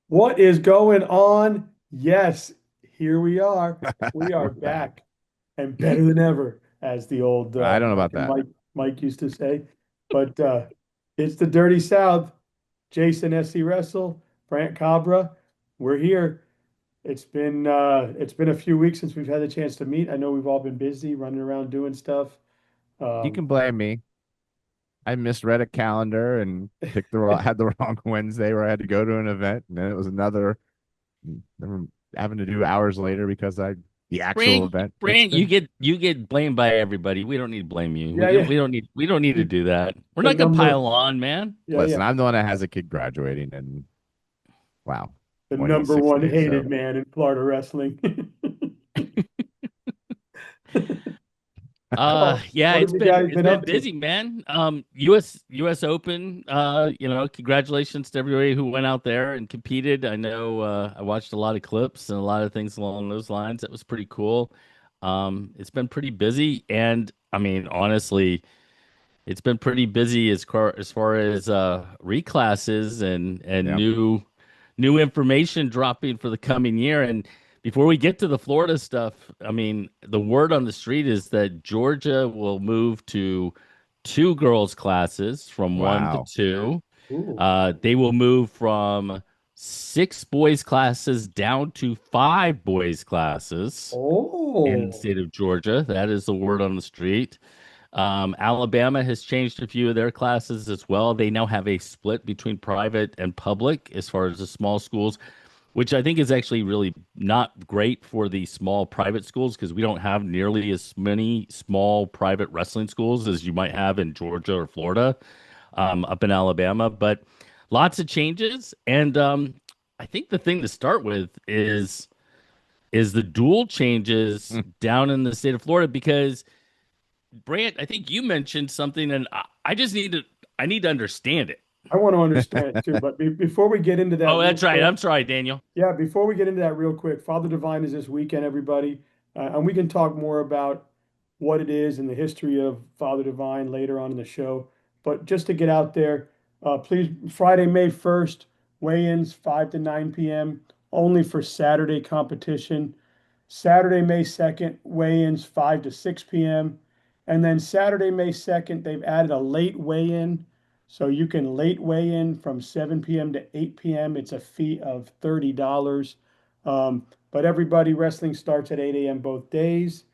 What is going on? Yes, here we are. We are back and better than ever, as the old I don't know about drunken that. Mike used to say. But it's the Dirty South. Jason SC Wrestle, Brant Cabra. We're here. It's been a few weeks since we've had the chance to meet. I know we've all been busy running around doing stuff. You Um, can blame me. I misread a calendar and had the wrong Wednesday where I had to go to an event, and then it was another having to do hours later because the actual Brand, event. It's Brand, you been get you get blamed by everybody. We don't need to blame you. yeah, yeah. We don't need to do that. We're The not gonna number, pile on, man. yeah, yeah. listen. I'm the one that has a kid graduating, and wow, The when he's number six one days. hated So man in Florida wrestling. Well, Yeah, what have you guys it's been been up to? busy, man. US Open, congratulations to everybody who went out there and competed. I know I watched a lot of clips and a lot of things along those lines. That was pretty cool. It's been pretty busy, and I mean, honestly, it's been pretty busy as far as reclasses and yeah, new information dropping for the coming year. And before we get to the Florida stuff, I mean, the word on the street is that Georgia will move to two girls classes from one to wow. two. Ooh. They will move from six boys classes down to five boys classes in the Oh, state of Georgia. That is the word on the street. Alabama has changed a few of their classes as well. They now have a split between private and public as far as the small schools, which I think is actually really not great for the small private schools because we don't have nearly as many small private wrestling schools as you might have in Georgia or Florida, up in Alabama. But lots of changes, and I think the thing to start with is the dual changes down in the state of Florida because Brant, I think you mentioned something, and I just I need to understand it. I want to understand it too. But before we get into that Oh, real that's right. quick, I'm sorry, Daniel. yeah, before we get into that real quick, Father Divine is this weekend, everybody. And we can talk more about what it is and the history of Father Divine later on in the show. But just to get out there, please, Friday, May 1st, weigh-ins 5 to 9 p.m. only for Saturday competition. Saturday, May 2nd, weigh-ins 5 to 6 p.m. And then Saturday, May 2nd, they've added a late weigh-in. So you can late weigh in from 7 p.m. to 8 p.m. It's a fee of $30. But everybody, wrestling starts at 8 a.m. both days.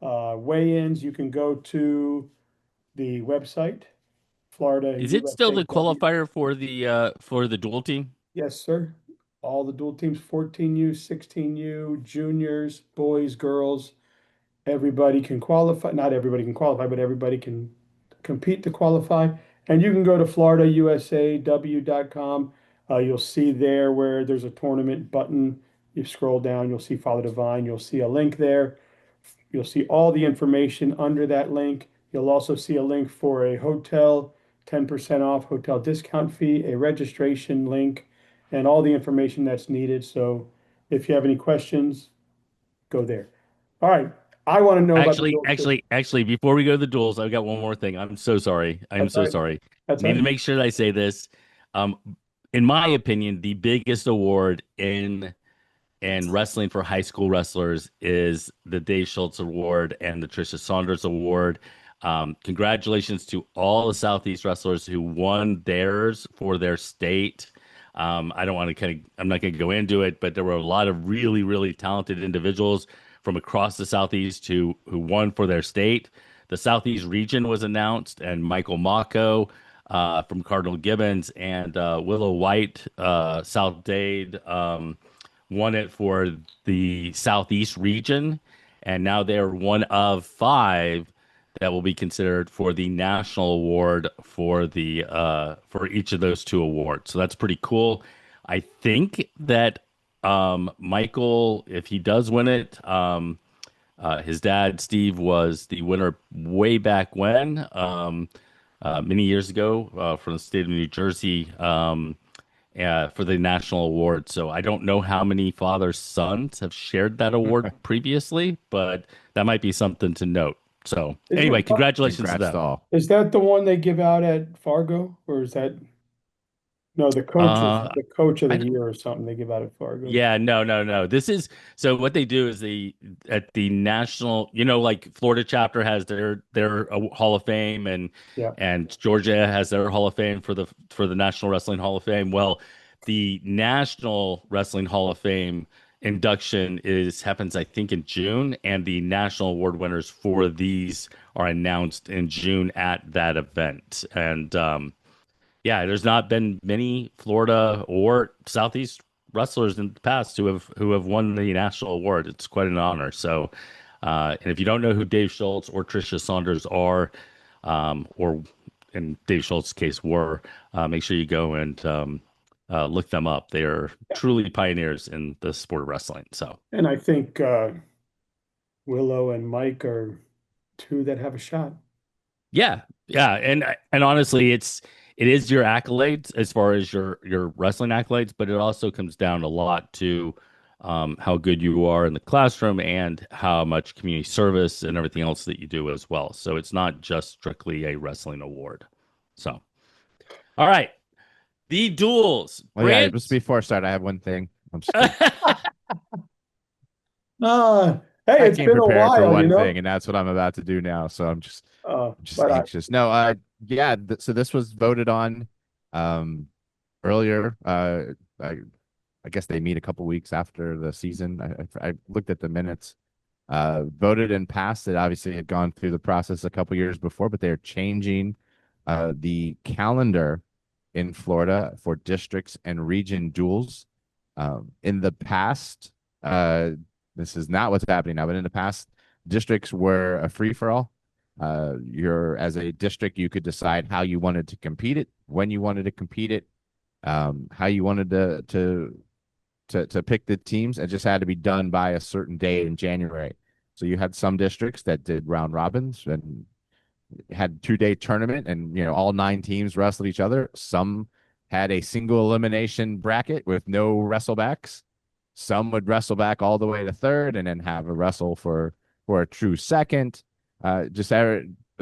Weigh-ins, you can go to the website, Florida Is it still the USAW. qualifier for the dual team? Yes, sir. All the dual teams, 14U, 16U, juniors, boys, girls. Everybody can qualify. Not everybody can qualify, but everybody can compete to qualify. And you can go to floridausaw.com. You'll see there where there's a tournament button. You scroll down, you'll see Father Divine. You'll see a link there. You'll see all the information under that link. You'll also see a link for a hotel, 10% off hotel discount fee, a registration link, and all the information that's needed. So if you have any questions, go there. All right. I want to know about the dual too. Actually, before we go to the duels, I've got one more thing. I'm so sorry. I'm That's all so right. sorry. That's all Need to right. make sure that I say this. Um, in my opinion, the biggest award in wrestling for high school wrestlers is the Dave Schultz Award and the Trisha Saunders Award. Congratulations to all the Southeast wrestlers who won theirs for their state. I don't want to I'm not going to go into it, but there were a lot of really, really talented individuals from across the Southeast who won for their state. The Southeast region was announced, and Michael Mako from Cardinal Gibbons and Willow White, South Dade. Won it for the Southeast region, and now they're one of five that will be considered for the national award for the for each of those two awards. So that's pretty cool. I think that Michael, if he does win it, his dad Steve was the winner way back when, many years ago, from the state of New Jersey. For the national award. So I don't know how many father sons have shared that award previously, but that might be something to note. So anyway, Isn't congratulations to Congrats to them. all. is that the one they give out at Fargo, or is that No, Uh, the coach of the I year or something they give out at Fargo. Yeah, no. This is so what they do is they at the national, like Florida chapter has their Hall of Fame Yeah. and Georgia has their Hall of Fame for the National Wrestling Hall of Fame. Well, the National Wrestling Hall of Fame induction is happens I think in June, and the national award winners for these are announced in June at that event. And yeah, there's not been many Florida or Southeast wrestlers in the past who have won the national award. It's quite an honor. So, and if you don't know who Dave Schultz or Tricia Saunders are, or in Dave Schultz's case were, make sure you go and look them up. They are truly pioneers in the sport of wrestling. So, And I think Willow and Mike are two that have a shot. yeah, and honestly, it is your accolades as far as your wrestling accolades, but it also comes down a lot to how good you are in the classroom and how much community service and everything else that you do as well. So it's not just strictly a wrestling award. So, all right, the duels, Well, yeah, just Brant. before I start, I have one thing. I'm just kidding. Hey, I it's came been a prepared for while, you one thing, know. and that's what I'm about to do now. So I'm just But anxious. No, yeah. So this was voted on, um, earlier. I, I guess they meet a couple weeks after the season. I looked at the minutes. Voted and passed it. Obviously, had gone through the process a couple years before, but they're changing the calendar in Florida for districts and region duels. In the past, uh, this is not what's happening now, but in the past, districts were a free for all. You're as a district, you could decide how you wanted to compete it, when you wanted to compete it, how you wanted to pick the teams. It just had to be done by a certain day in January. So you had some districts that did round robins and had 2 day tournament, and all 9 teams wrestled each other. Some had a single elimination bracket with no wrestlebacks. Some would wrestle back all the way to third and then have a wrestle for a true second. Just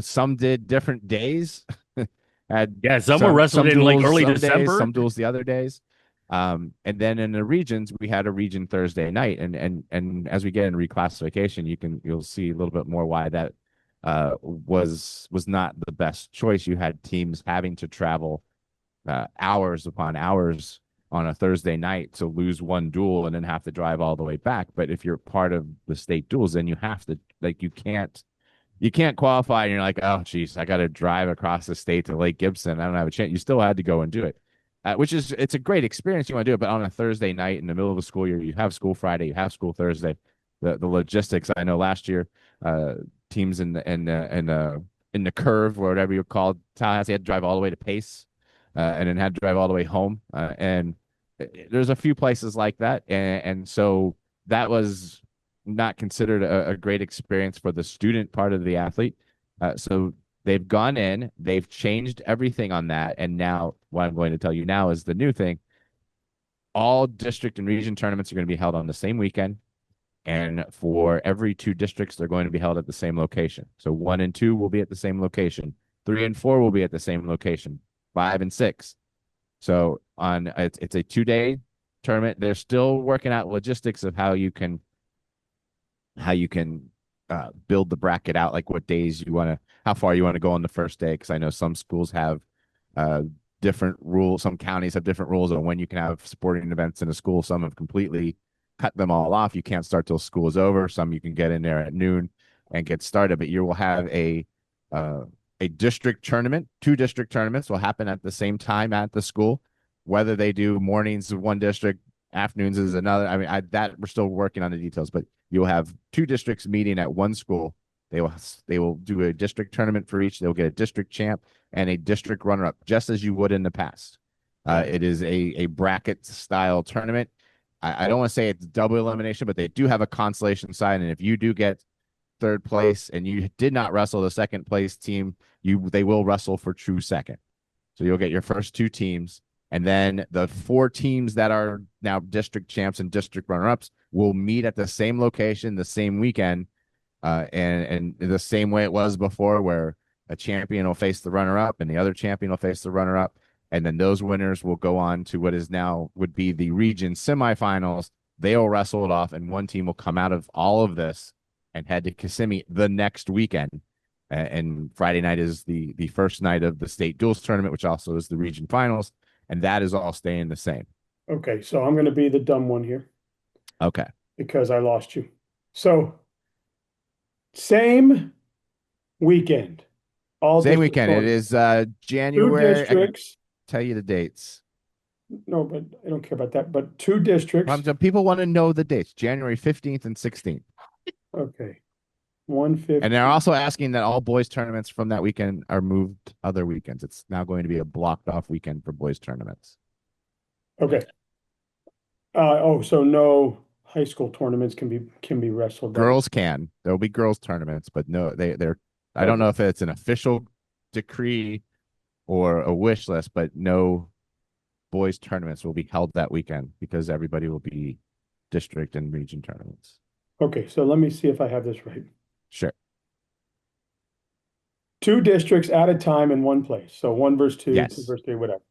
some did different days. Had Yeah, some were some wrestled in like duels early some days, December. some duels the other days. And then in the regions, we had a region Thursday night, and as we get in reclassification, you'll see a little bit more why that was not the best choice. You had teams having to travel hours upon hours on a Thursday night to lose one duel and then have to drive all the way back. But if you're part of the state duels, then you have to, like, you can't qualify and you're like, oh geez, I got to drive across the state to Lake Gibson. I don't have a chance. You still had to go and do it, it's a great experience. You want to do it, but on a Thursday night in the middle of the school year, you have school Friday, you have school Thursday. The logistics. I know last year, teams in the curve or whatever you called Tallahassee had to drive all the way to Pace, and then had to drive all the way home. And there's a few places like that, and so that was not considered a great experience for the student part of the athlete. So they've gone in, they've changed everything on that, and now what I'm going to tell you now is the new thing. All district and region tournaments are going to be held on the same weekend, and for every 2 districts, they're going to be held at the same location. So 1 and 2 will be at the same location. 3 and 4 will be at the same location. 5 and 6. So it's a 2 day tournament. They're still working out logistics of how you can build the bracket out, like what days you want to, how far you want to go on the first day. Because I know some schools have uh, different rules. Some counties have different rules on when you can have sporting events in a school. Some have completely cut them all off. You can't start till school is over. Some you can get in there at noon and get started. But you will have uh, a district tournament. 2 district tournaments will happen at the same time at the school. Whether they do mornings of one district, afternoons is another. I mean, that we're still working on the details, but you'll have 2 districts meeting at one school. They will do a district tournament for each. They'll get a district champ and a district runner up, just as you would in the past. yeah, It is a bracket style tournament. I don't want to say it's double elimination, but they do have a consolation side. And if you do get third place and you did not wrestle the second place team, they will wrestle for true second. So you'll get your first 2 teams, and then the 4 teams that are now district champs and district runner-ups will meet at the same location the same weekend, and the same way it was before, where a champion will face the runner-up and the other champion will face the runner-up, And then those winners will go on to what is now would be the region semifinals. They'll wrestle it off, and one team will come out of all of this and head to Kissimmee the next weekend. And Friday night is the first night of the state duels tournament, which also is the region finals, and that is all staying the same. Okay, so I'm going to be the dumb one here Okay. because I lost you. So same weekend, all Same district weekend. It tournament. is Two January. I can districts. tell you the dates. No, but I don't care about that. But two districts. People want to know the dates, January 15th and 16th. Okay. And they're 150. also asking that all boys tournaments from that weekend are moved other weekends. It's now going to be a blocked off weekend for boys tournaments. Okay. So no high school tournaments can be wrestled that. Girls can. There'll be girls tournaments, but no, they're I don't Okay. know if it's an official decree or a wish list, but no boys tournaments will be held that weekend because everybody will be district and region tournaments. Okay, so let me see if I have this right. Sure. Two districts at a time in one place. So one versus two, two Yes. versus three, whatever.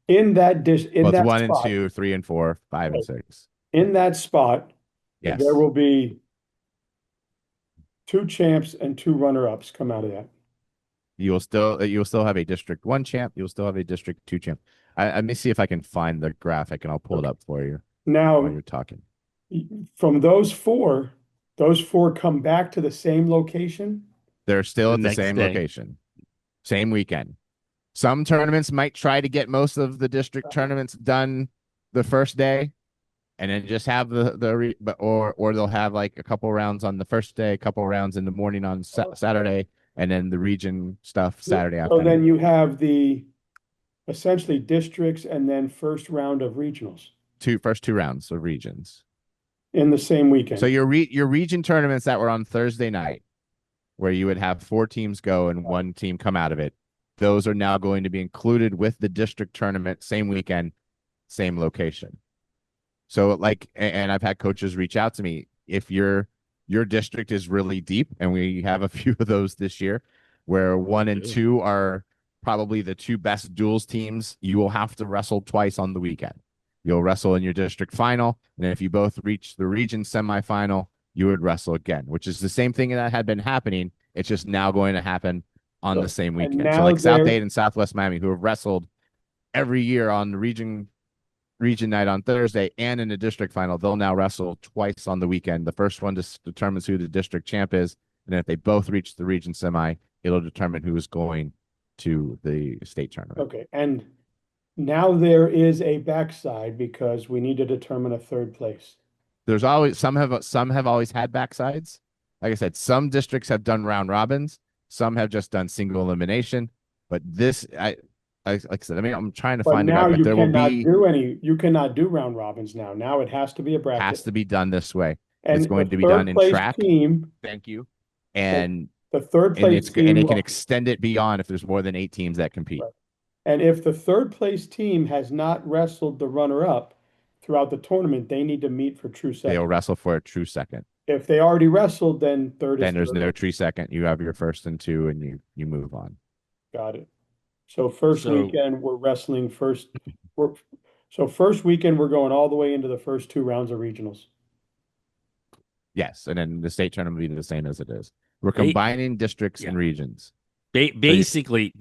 In Well, it's that one and spot, two, 3 and 4, 5 and 6. in that spot, there Yes. will be two champs and two runner-ups come out of that. You'll still have a district one champ. You'll still have a district two champ. Let me see if I can find the graphic and I'll pull it Okay. up for you while Now, you're talking. from those four come back to the same location. They're still The at the next same day. location, same weekend. Some tournaments might try to get most of the district tournaments done the first day, and then just have or they'll have like a couple rounds on the first day, a couple rounds in the morning on Saturday, and then the region stuff Saturday So then afternoon. you have the essentially districts and then first round of regionals First 2 rounds of regions. in the same So weekend. your region tournaments that were on Thursday night, where you would have 4 teams go and one team come out of it, those are now going to be included with the district tournament, same weekend, same location. So and I've had coaches reach out to me, if your district is really deep, and we have a few of those this year, where 1 and 2 are probably the two best duels teams, you will have to wrestle twice on the weekend. You'll wrestle in your district final, and if you both reach the region semifinal, you would wrestle again, which is the same thing that had been happening. It's just now going to happen on the same And weekend. So now like South they're Dade and Southwest Miami, who have wrestled every year on the region night on Thursday and in the district final, they'll now wrestle twice on the weekend. The first one just determines who the district champ is, and if they both reach the region semi, it'll determine who is going to the state tournament. okay. And now there is a backside because we need to determine a third place. There's always some have always had backsides. Like I said, some districts have done round robins, some have just done single elimination. But this, like I said, I mean, I'm trying to But find a guy, now but you there will cannot be do you cannot do round robins now. Now it has to be a has bracket. to be done this way. It's And going to be done in track. Thank you. the, And the third place and team they can will, extend it beyond if there's more than 8 teams that compete. right. And if the third place team has not wrestled the runner up throughout the tournament, they need to meet for true They'll second. wrestle for a true second. If they already wrestled, then third is Then there's third. no true second. You have your first and two, and you move on. Got it. So first So weekend we're wrestling first. So first weekend we're going all the way into the first two rounds of regionals. Yes, and then the state tournament will be the same as it is. We're Ba- combining districts yeah. and regions. Basically,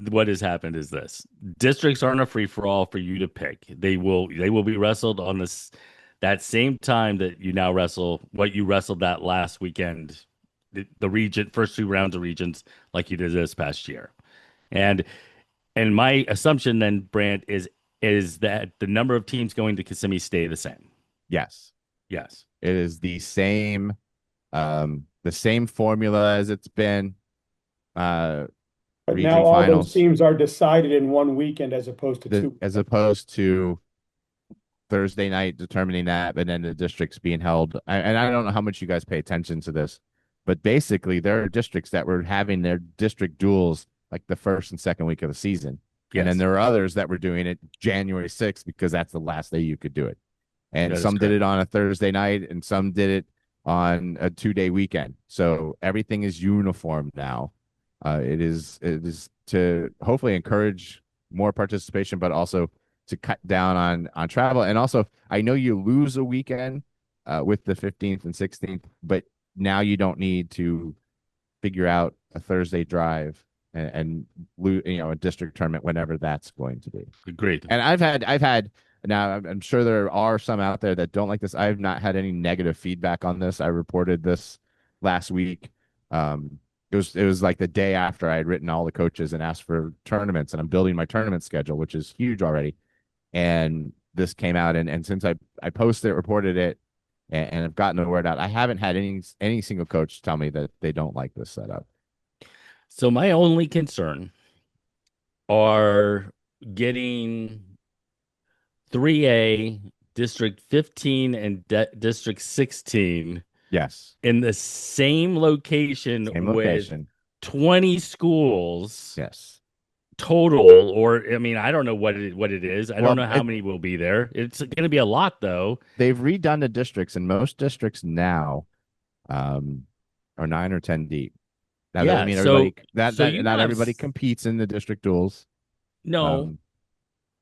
what has happened is this: districts aren't a free for all for you to pick. They will be wrestled on this that same time that you now wrestle what you wrestled that last weekend, the region first 2 rounds of regions like you did this past year. And my assumption then, Brant, is that the number of teams going to Kissimmee stay the same. Yes, Yes. it is the same formula as it's been. But Region now all those finals, teams are decided in one weekend as opposed to two. as opposed to Thursday night determining that, and then the districts being held. And I don't know how much you guys pay attention to this, but basically there are districts that were having their district duels like the first and second week of the season. Yes. And then there are others that were doing it January 6th because that's the last day you could do it. And That is some did correct. it on a Thursday night and some did it on a 2-day weekend. So everything is uniform now. It is to hopefully encourage more participation, but also to cut down on travel. And also, I know you lose a weekend with the 15th and 16th, but now you don't need to figure out a Thursday drive and a district tournament whenever that's going to be. Agreed. And I've had now I'm sure there are some out there that don't like this. I've not had any negative feedback on this. I reported this last week. It was like the day after I had written all the coaches and asked for tournaments, and I'm building my tournament schedule, which is huge already. And this came out, and since I posted it, reported it, and I've gotten the word out, I haven't had any single coach tell me that they don't like this setup. So my only concern are getting 3A, District 15, and District 16 Yes, in the same location same with location. 20 schools Yes. total. Or I mean, I don't know what it is. I don't Well, know how many will be there. It's going to be a lot, though. they've redone the districts, and most districts now um, are 9 or 10 deep. That doesn't Yeah. mean So everybody that so that you not have everybody competes in the district duels. no, Um,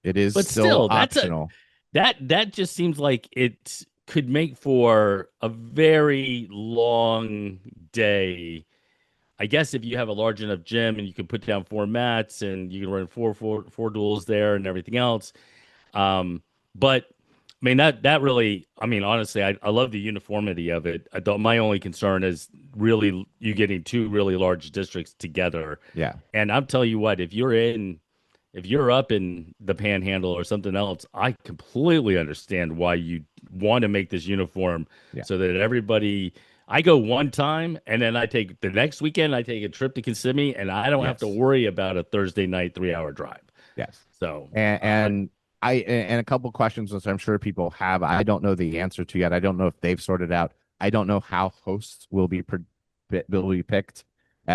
it is but still still, optional. that just seems like it could make for a very long day. I guess if you have a large enough gym and you can put down 4 mats and you can run four duels there and everything else. But I mean that really, I mean, honestly, I love the uniformity of it. My only concern is really you getting two really large districts together. Yeah. And I'm telling you what, if you're up in the Panhandle or something else, I completely understand why you want to make this uniform Yeah. so that everybody. I go one time, and then I take the next weekend. I take a trip to Kissimmee, and I don't have to Yes. worry about a Thursday night 3 hour drive. Yes. So, And a couple questions which I'm sure people have. I don't know the answer to yet. I don't know if they've sorted out. I don't know how hosts will be picked.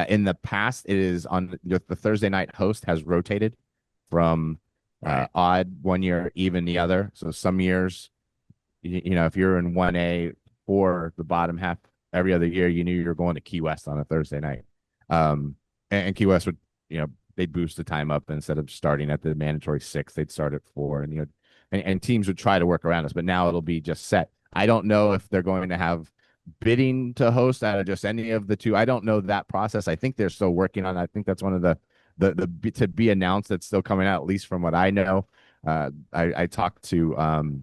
In the past, it is on the Thursday night host has rotated from right. odd one year, even the other. So some years, if you're in 1A or the bottom half every other year, you knew you were going to Key West on a Thursday night. And Key West would, they'd boost the time up instead of starting at the mandatory 6, they'd start at 4, and teams would try to work around us, but now it'll be just set. I don't know if they're going to have bidding to host out of just any of the two. I don't know that process. I think they're still working on it. I think that's one of the to be announced that's still coming out, at least from what I know. I talked to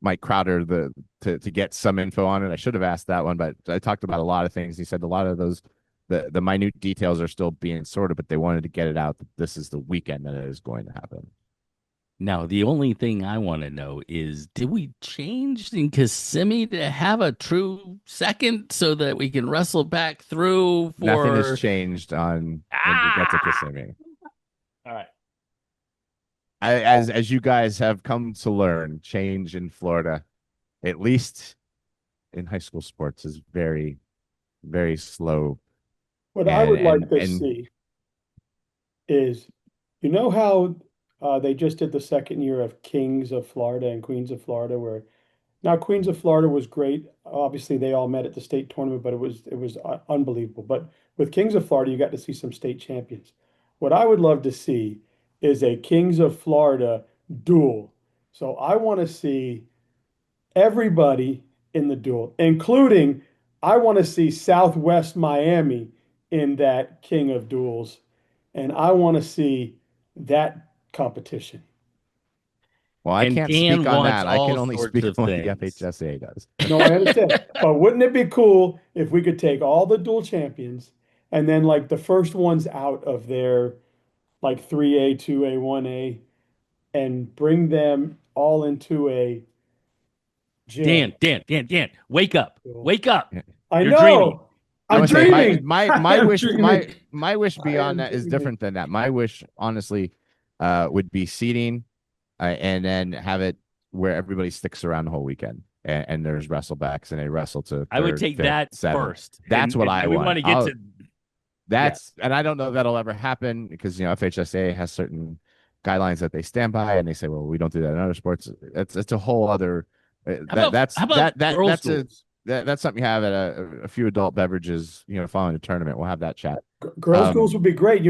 Mike Crowder to get some info on it. I should have asked that one, but I talked about a lot of things. He said a lot of those the minute details are still being sorted, but they wanted to get it out that this is the weekend that it is going to happen. Now, the only thing I want to know is, did we change in Kissimmee to have a true second so that we can wrestle back through Nothing has for changed on when we get to ah? Kissimmee. All right. As you guys have come to learn, change in Florida, at least in high school sports, is very, very slow. What I And would like to and see is, how they just did the second year of Kings of Florida and Queens of Florida, where now Queens of Florida was great. Obviously, they all met at the state tournament, but it was unbelievable. But with Kings of Florida, you got to see some state champions. What I would love to see is a Kings of Florida duel. So I want to see everybody in the duel, including I want to see Southwest Miami in that King of Duels, and I want to see that competition. well, I And can't speak Dan on wants that. I can all only sorts speak of on what the things. FHSA does. No, I understand. But wouldn't it be cool if we could take all the dual champions and then like the first ones out of their like 3A, 2A, 1A and bring them all into a gym? Dan, wake up. Duel. Wake up. I You're dreaming. know. I I'm would say my dreaming. my I my am wish dreaming. my wish I beyond am that is dreaming. different than that. My wish, honestly, would be seating, and then have it where everybody sticks around the whole weekend, and there's wrestlebacks and they wrestle to I would third, take fifth, that seventh. first. That's what And I then we want want. to get to yeah. And I don't know if that'll ever happen because FHSA has certain guidelines that they stand by, and they say, well, we don't do that in other sports. It's a whole other. How about girls' duels? That's something you have at a few adult beverages, following the tournament. We'll have that chat. Girls' schools Um, would be great.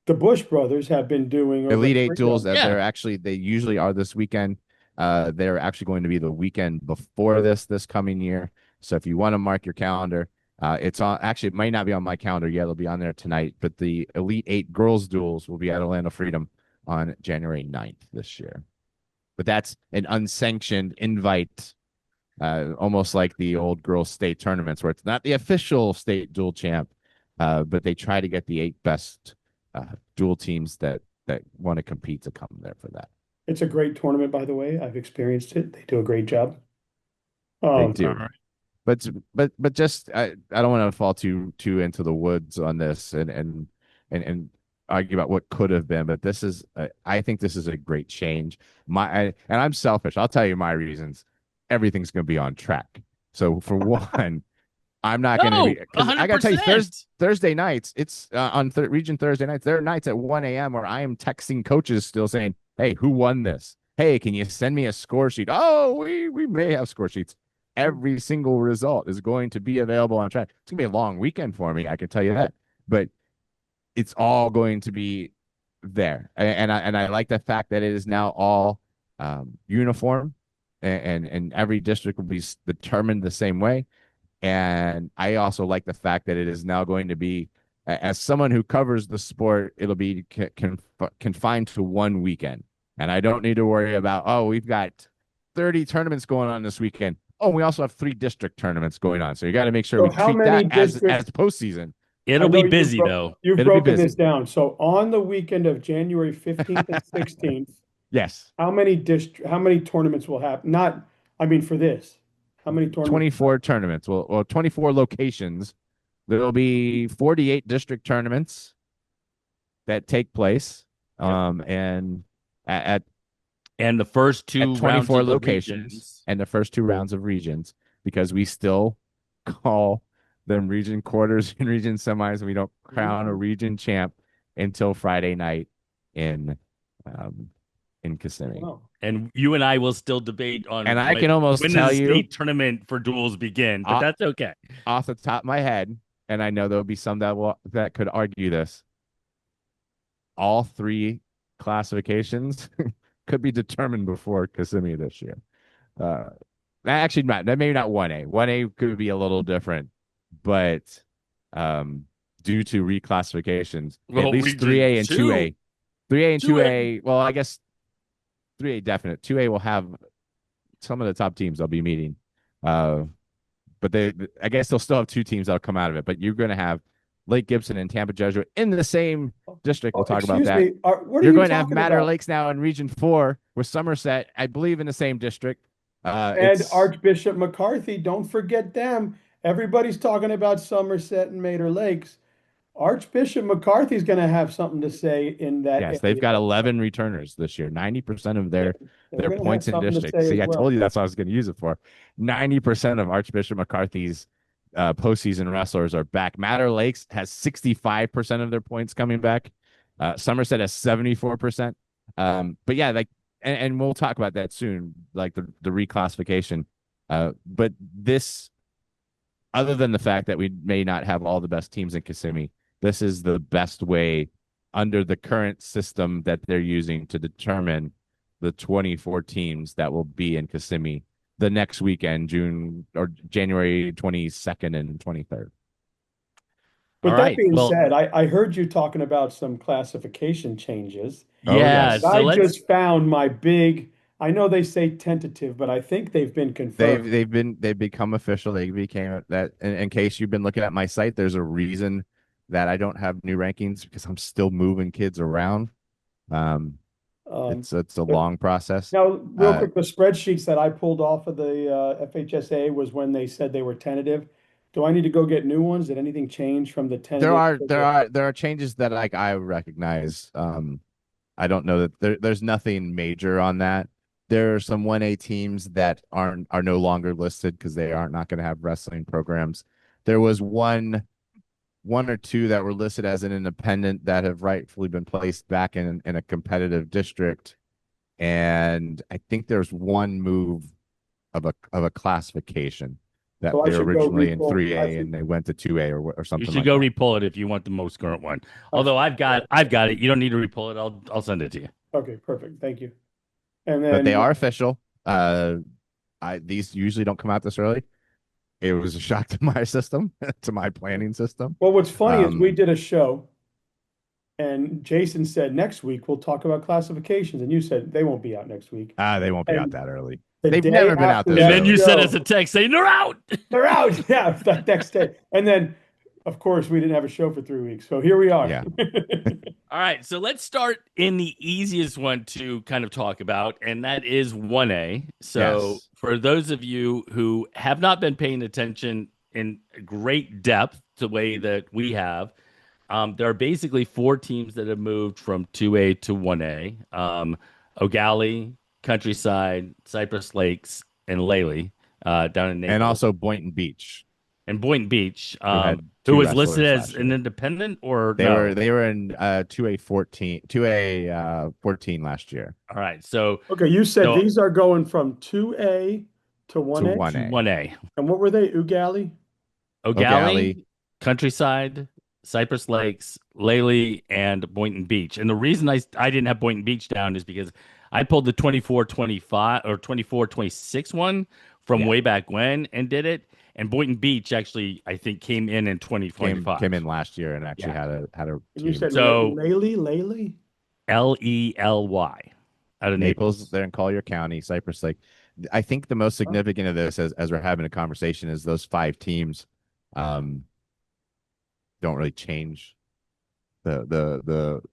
the Bush brothers have been doing over at Elite Eight duels Freedom. that Yeah. they usually are this weekend. They're actually going to be the weekend before this coming year. So if you want to mark your calendar, it's on. Actually, it might not be on my calendar yet. It'll be on there tonight. But the Elite Eight girls duels will be at Orlando Freedom on January 9th this year. But that's an unsanctioned invite, almost like the old girls state tournaments, where it's not the official state dual champ, but they try to get the eight best dual teams that want to compete to come there for that. It's a great tournament, by the way. I've experienced it. They do a great job. They Um, All do. right. But just I don't want to fall too into the woods on this and argue about what could have been, but this is I think this is a great change. And I'm selfish. I'll tell you my reasons. Everything's going to be on track. So for one, I'm not going to be No, because I got to tell you 100%. Thursday nights. It's on Region Thursday nights. There are nights at 1 a.m. where I am texting coaches still saying, "Hey, who won this? Hey, can you send me a score sheet? Oh, we may have score sheets." Every single result is going to be available on track. It's gonna be a long weekend for me, I can tell you that. But it's all going to be there, and I like the fact that it is now all uniform, and every district will be determined the same way. And I also like the fact that it is now going to be, as someone who covers the sport, it'll be confined to one weekend. And I don't need to worry about, oh, we've got 30 tournaments going on this weekend. Oh, we also have 3 district tournaments going on. So you got to make sure so we how treat many that districts? as postseason. I It'll know be busy though. you've It'll be broken this busy. down. So on the weekend of January 15th and 16th, Yes. how many tournaments will happen? Not, I mean, for this, how many tournaments? 24 tournaments. Well, 24 locations. There'll be 48 district tournaments that take place. Yep. And at And the first at two rounds 24 of the locations regions. and the first 2 rounds of regions because we still call them region quarters and region semis. We don't crown a region champ until Friday night in um, Kissimmee. Wow. And you and I will still debate And on I can almost when does tell the you state tournament for duels begin, but off, that's okay. off the top of my head, and I know there'll be some that could argue this. All 3 classifications could be determined before Kissimmee this year. Uh, Actually, not maybe not 1A. 1A could be a little different, but um, due to reclassifications, at Well, least region 3A and 2A, 3A and 2A. 2A. Well, I guess 3A definite. 2A will have some of the top teams they'll be meeting. Uh, but I guess they'll still have 2 teams that'll come out of it. But you're going to have Lake Gibson and Tampa Jesuit in the same district. Oh, We'll talk about excuse that. me. What are You're you going to have talking Matter about? Lakes now in Region 4 with Somerset, I believe, in the same district. And It's Archbishop McCarthy, don't forget them. Everybody's talking about Somerset and Mater Lakes. Archbishop McCarthy's going to have something to say in that Yes, they've area. got 11 returners this year. 90% of Yeah, they're their going to have points in something to district. say See, as I well. told you that's what I was going to use it for. 90% of Archbishop McCarthy's postseason wrestlers are back. Matter Lakes has 65% of their points coming back. Somerset has 74%. But yeah, like, and we'll talk about that soon, like the reclassification. But this, other than the fact that we may not have all the best teams in Kissimmee, this is the best way under the current system that they're using to determine the 24 teams that will be in Kissimmee the next weekend, June or January 22nd and 23rd. All But that right. being Well, said, I heard you talking about some classification changes. Oh, yeah. yes. So I let's. just found my big, I know they say tentative, but I think they've been confirmed. They've become official. They became that. In case you've been looking at my site, there's a reason that I don't have new rankings because I'm still moving kids around. Um, Um, it's a long process. Now, real Uh, quick, the spreadsheets that I pulled off of the FHSA was when they said they were tentative. Do I need to go get new ones? Did anything change from the there tentative are to there the? are there are changes that like I recognize. I don't know that there's nothing major on that. There are some 1A teams that are no longer listed because they aren't not going to have wrestling programs. There was one or two that were listed as an independent that have rightfully been placed back in a competitive district. And I think there's one move of a classification. that So I they were should go originally in repull. I 3A should. and they went to 2A or You something should like go that. repull it if you want the most current one. I Although should. I've got it. You don't need to repull it. I'll send it to you. Okay, perfect. Thank you. And But they then, are official. These usually don't come out this early. It was a shock to my system, to my planning system. well, what's funny is we Um, did a show, and Jason said next week we'll talk about classifications, and you said they won't be out next week. they won't be out And that early. the They've day never been out after this And that then you early. sent us a show, text saying they're out. they're out. Yeah, that next day. And then, of course, we didn't have a show for 3 weeks. So here we are. Yeah. All right, so let's start in the easiest one to kind of talk about, and that is 1A. So, Yes. for those of you who have not been paying attention in great depth the way that we have, there are basically four teams that have moved from 2A to 1A. O'Galley, Countryside, Cypress Lakes, and Lely down in And Naples. also Boynton Beach, And Boynton Beach, who had who two was listed wrestlers as last an year. independent or They no? were they were in 2A 14 last year All right, so Okay, you said so these are going from 2A to to 1A. 1A. 1A. And what were they? Ugali? O'Galley, O'Galley, Countryside, Cypress Lakes, Lely, and Boynton Beach. And the reason I didn't have Boynton Beach down is because I pulled the 24-25 or 24-26 one from yeah, way back when and did it. And Boynton Beach actually, I think, came in came 2025. in last year and actually Yeah. had a And you team. said So Lely? Lely out of Naples, Naples. they're in Collier County, Cypress Lake. I think the most Oh, significant of this, as we're having a conversation, is those five teams um, don't really change the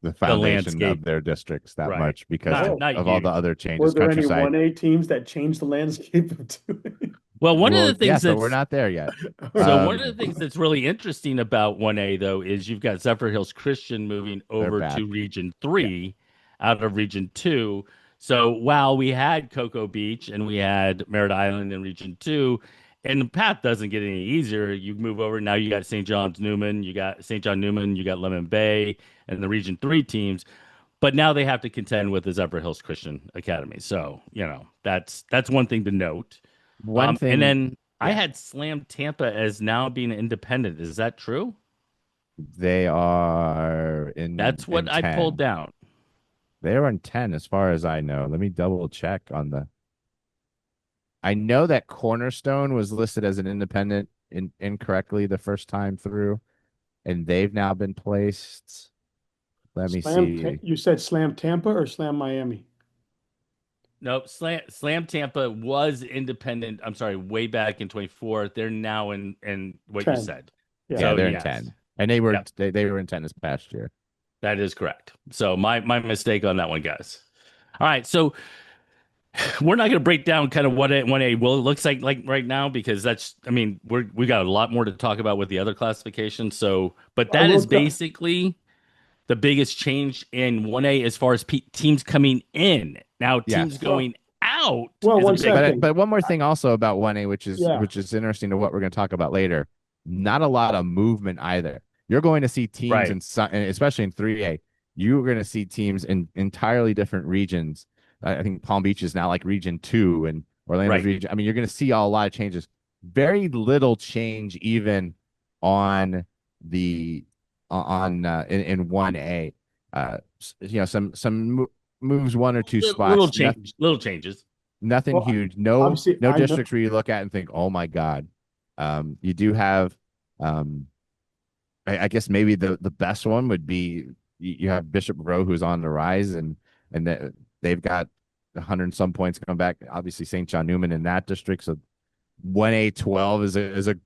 The foundation of landscape. their districts that Right. much because Not oh. not of all the huge. other Were changes. there any Countryside, 1A teams that changed the landscape of 2A? Well, one of the well, things yes, but we're that's not there yet. So one of the Um, things that's really interesting about 1A though is you've got Zephyr Hills Christian moving they're over bad. to Region Yeah. 3 out of Region 2. So while we had Cocoa Beach and we had Merritt Island in Region 2, and the path doesn't get any easier. You move over now you got St. John's Newman, you got St. John Newman, you got Lemon Bay and the Region 3 teams, but now they have to contend with the Zephyr Hills Christian Academy. So, that's one thing to note. One And thing, then I yeah, had Slam Tampa as now being independent. Is that true? they are That's in what I pulled 10. down. They are in 10 as far as I know. Let me double check on the. I know that Cornerstone was listed as an independent incorrectly the first time through, and they've now been placed. Let me see. You said Slam Tampa or Slam Miami? Nope. Slam Tampa was independent. I'm sorry, way back in 24. They're now in what you 10. said. Yeah. Yeah, So they're in yes. 10. And they were Yep, they were in 10 this past year. that is correct. So my mistake on that one, guys. All right. So we're not going to break down kind of what it 1A will looks like right now because that's I mean we got a lot more to talk about with the other classifications. So, but I that will is tell. basically the biggest change in 1A as far as teams coming in. Now, teams Yes. going out Well, is a one big But second. but one more thing also about 1A, Yeah. which is interesting to what we're going to talk about later. Not a lot of movement either. You're going to see teams right. and especially in 3A, you're going to see teams in entirely different regions. I think Palm Beach is now like region 2 and Orlando's Right. region. I mean, you're going to see a lot of changes. Very little change even on the in 1A. Some moves one or two Little spots. change, little changes. Nothing Well, huge. No, obviously, no I know. districts where you look at and think, "Oh my God." You do have, um, I guess maybe the best one would be you have Bishop Row who's on the rise and they've got 100 and some points coming back. Obviously, St. John Newman in that district, so 1A 12 is an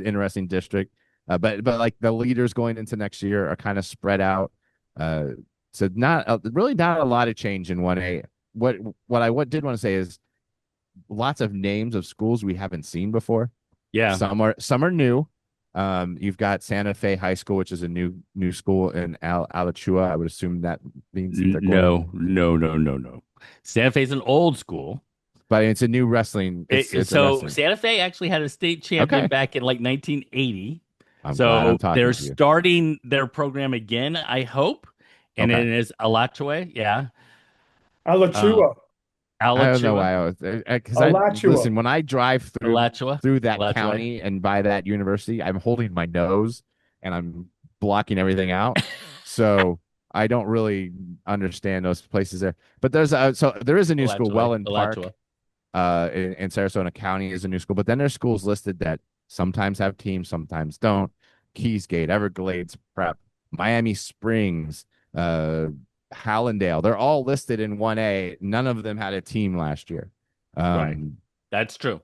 interesting district. But like the leaders going into next year are kind of spread out. Uh, so really not a lot of change in 1A. What did want to say is lots of names of schools we haven't seen before. Yeah. Some are new. You've got Santa Fe High School, which is a new school in Alachua. I would assume that means that they're going, No. Santa Fe's an old school. but it's a new wrestling. It's a So wrestling. Santa Fe actually had a state champion Okay, back in like 1980. I'm glad I'm So talking they're to you. starting their program again, I hope. And Okay, it is Alachua. Yeah. Alachua. I don't know Alachua, why I was because I Alachua. listen when I drive Alachua, through that Alachua. county and by that university, I'm holding my nose and I'm blocking everything out. So I don't really understand those places there. But there is a new school, Alachua, Welland Park, Alachua. in Sarasota County is a new school. But then there's schools listed that sometimes have teams, sometimes don't. Keysgate, Everglades Prep, Miami Springs, uh, Hallandale. They're all listed in 1A. None of them had a team last year. Right. Um, That's true.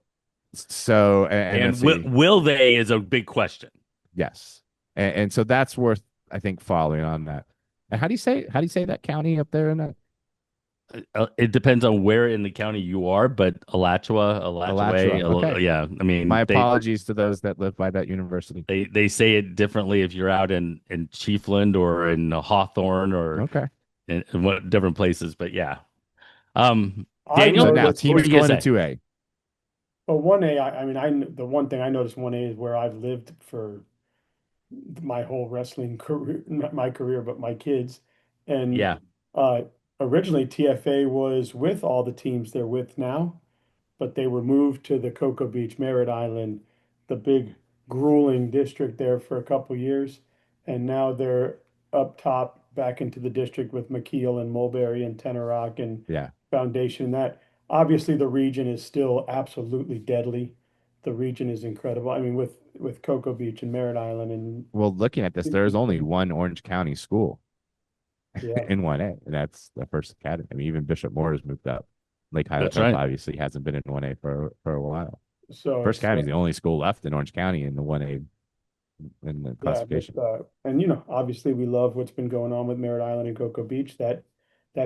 so and let's And see, will they is a big question. yes, and so that's worth I think following on that. And how do you say that county up there in that It depends on where in the county you are, but Alachua, Alachua? Okay, yeah. I my mean, apologies to those that live by that university. they say it differently if you're out in Chiefland or in Hawthorne or Okay, in what different places. But yeah, um, I've so Daniel, now noticed what were teams you gonna going to say? 2A. well, 1A, I mean, the one thing I noticed 1A is where I've lived for my whole wrestling career, not my career, but my kids. And Yeah, uh, originally TFA was with all the teams they're with now, but they were moved to the Cocoa Beach, Merritt Island, the big grueling district there for a couple years. And now they're up top back into the district with McKeel and Mulberry and Tenor Rock and Yeah. Foundation. That obviously the region is still absolutely deadly. The region is incredible. I mean, with Cocoa Beach and Merritt Island and Well, looking at this, there's only one Orange County school yeah, in 1A, and that's the First Academy. I mean, even Bishop Moore has moved up. Lake that's Hyatt right. obviously hasn't been in 1A for a while. so First it's Academy is the only school left in Orange County in the 1A in the yeah, but classification. and obviously we love what's been going on with Merritt Island and Cocoa Beach. That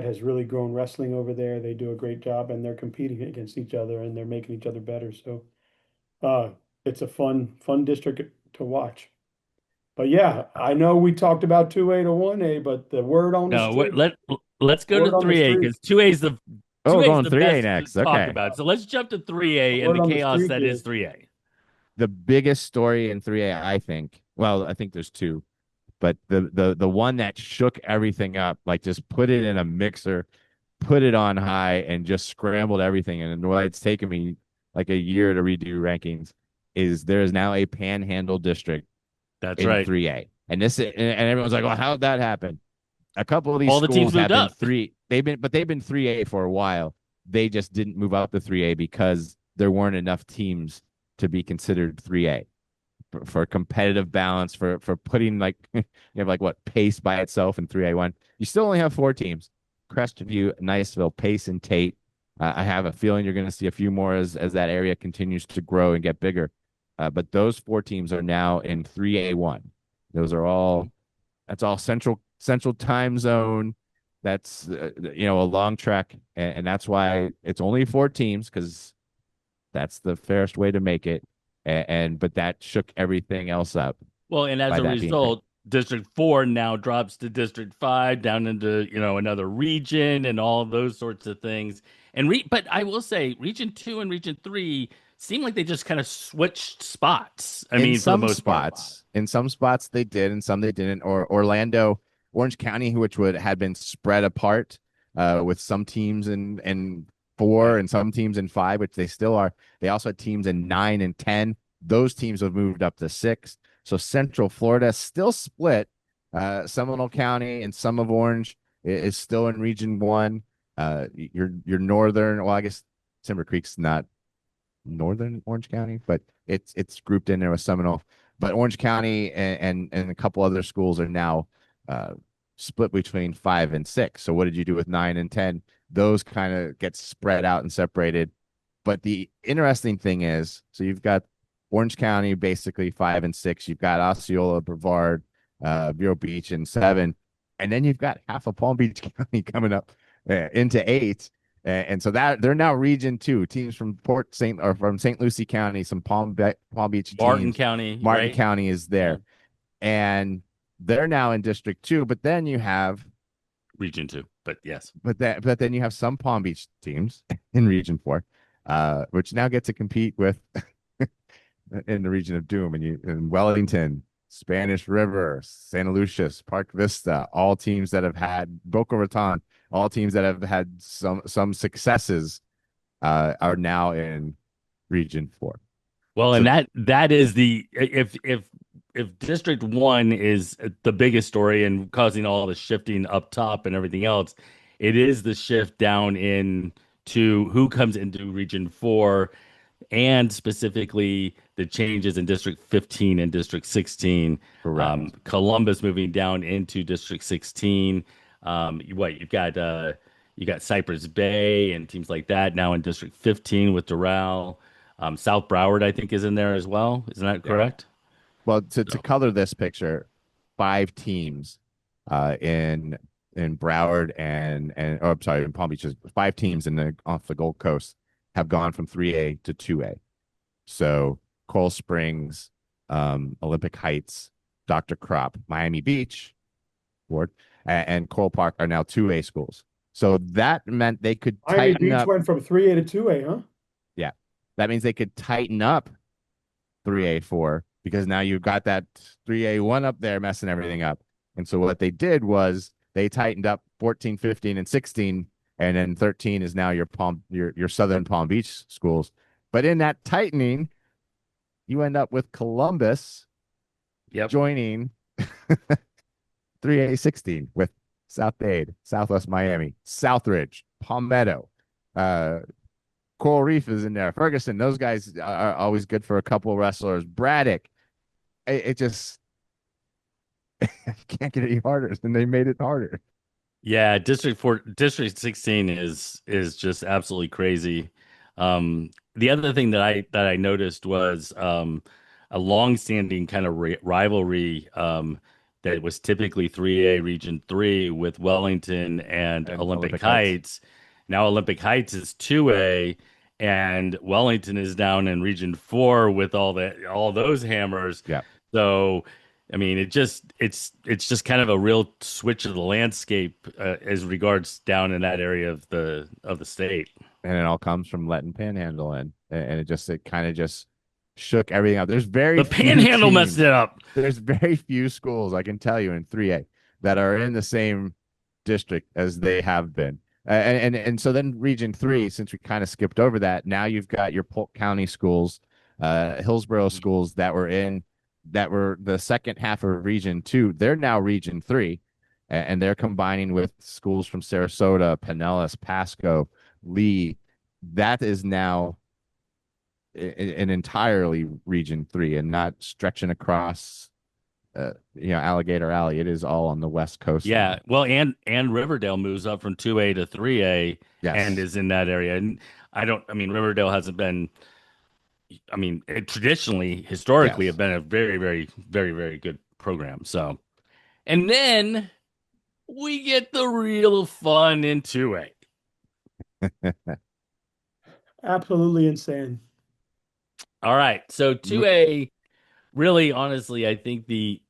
has really grown wrestling over there. They do a great job and they're competing against each other and they're making each other better. So uh it's a fun district to watch. But yeah, I know we talked about 2A to 1A, but the word on the No, street, let's go to word on the 3A street, because 2A is the Oh, 2A is going the 3A best to next. talk Okay. about. So let's jump to the 3A and word the on the chaos street that is is 3A. The biggest story in 3A, I think. Well, I think there's two, but the one that shook everything up, like just put it in a mixer, put it on high, and just scrambled everything. And why it's taken me like a year to redo rankings is there is now a Panhandle district That's in right. 3A, and everyone's like, "Well, how did that happen?" A couple of these All the teams schools moved have been up. three. They've been 3A for a while. They just didn't move up to 3A because there weren't enough teams to be considered 3A for competitive balance for putting like you have like what Pace by itself in 3A1. You still only have four teams: Crestview, Niceville, Pace, and Tate. I have a feeling you're going to see a few more as that area continues to grow and get bigger. But those four teams are now in 3A1. Those are all that's all central time zone. That's a long trek, and that's why it's only four teams because that's the fairest way to make it. But that shook everything else up Well, and as by a that being picked. result, District 4 now drops to District 5 down into, another region and all those sorts of things. But I will say Region 2 and Region 3 seem like they just kind of switched spots. I In mean, for the some most part. spots, in some spots they did, and some they didn't. Or Orlando, Orange County, which would had been spread apart, with some teams in four Right. and some teams in five, which they still are. They also had teams in 9 and 10. Those teams have moved up to six. So Central Florida still split. Seminole County and some of Orange is still in Region 1. Your northern, well, I guess Timber Creek's not northern Orange County, but it's grouped in there with Seminole. But Orange County and a couple other schools are now uh, split between 5 and 6. So what did you do with 9 and 10? Those kind of get spread out and separated. But the interesting thing is, so you've got Orange County basically 5 and 6. You've got Osceola, Brevard, Vero Beach, and 7, and then you've got half of Palm Beach County coming up into 8. And so that they're now Region 2 teams from Port Saint or from St. Lucie County, some Palm Beach Martin teams. County, Martin right? County is Yeah. there, and they're now in District 2. But then you have, Region 2. But yes. but then you have some Palm Beach teams in Region 4, which now get to compete with in the region of Doom, and you in Wellington, Spanish River, Santa Lucias, Park Vista, all teams that have had Boca Raton, all teams that have had some successes are now in Region 4. Well, and So that is the if District 1 is the biggest story and causing all the shifting up top and everything else, it is the shift down in to who comes into Region 4, and specifically the changes in District 15 and District 16. correct. Columbus moving down into District 16. You got Cypress Bay and teams like that now in District 15 with Doral. South Broward, I think, is in there as well. Isn't that Yeah. correct? Well, to So, color this picture, 5 teams in Broward and oh, I'm sorry, in Palm Beach, 5 teams in the off the Gold Coast have gone from 3A to 2A. So Coral Springs, Olympic Heights, Dr. Crop, Miami Beach, Ward, and Coral Park are now 2A schools. So that meant they could Miami tighten Beach up. went from 3A to 2A, huh? Yeah. That means they could tighten up 3A4 because now you've got that 3A1 up there messing everything up. And so what they did was they tightened up 14, 15, and 16, and then 13 is now your Southern Palm Beach schools. But in that tightening, you end up with Columbus yep. joining 3A16 with South Dade, Southwest Miami, Southridge, Palmetto, uh, Coral Reef is in there. Ferguson, those guys are always good for a couple of wrestlers. Braddock, it just can't get any harder, and they made it harder. Yeah, District 16 is just absolutely crazy. The other thing that I noticed was a long-standing kind of rivalry that was typically 3A Region 3 with Wellington and And Olympic Olympic Heights. Heights. Now Olympic Heights is 2A and Wellington is down in Region 4 with all those hammers. Yeah. So I mean, it's just kind of a real switch of the landscape as regards down in that area of the state. And it all comes from letting Panhandle in. And it kind of just shook everything up. There's very The few Panhandle messed teams. it up. There's very few schools, I can tell you, in 3A that are in the same district as they have been. And so then Region 3, since we kind of skipped over that, now you've got your Polk County schools, Hillsborough schools that were the second half of Region 2. They're now Region 3, and they're combining with schools from Sarasota, Pinellas, Pasco, Lee. That is now an entirely Region 3 and not stretching across Alligator Alley. It is all on the West Coast Yeah, now. well, and Riverdale moves up from 2A to 3A and Yes. is in that area. And I mean, Riverdale hasn't been, I mean, traditionally, historically, have Yes. been a very, very, very, very good program. So, and then we get the real fun in 2A. Absolutely insane. All right, so Mo- 2A, really, honestly, I think the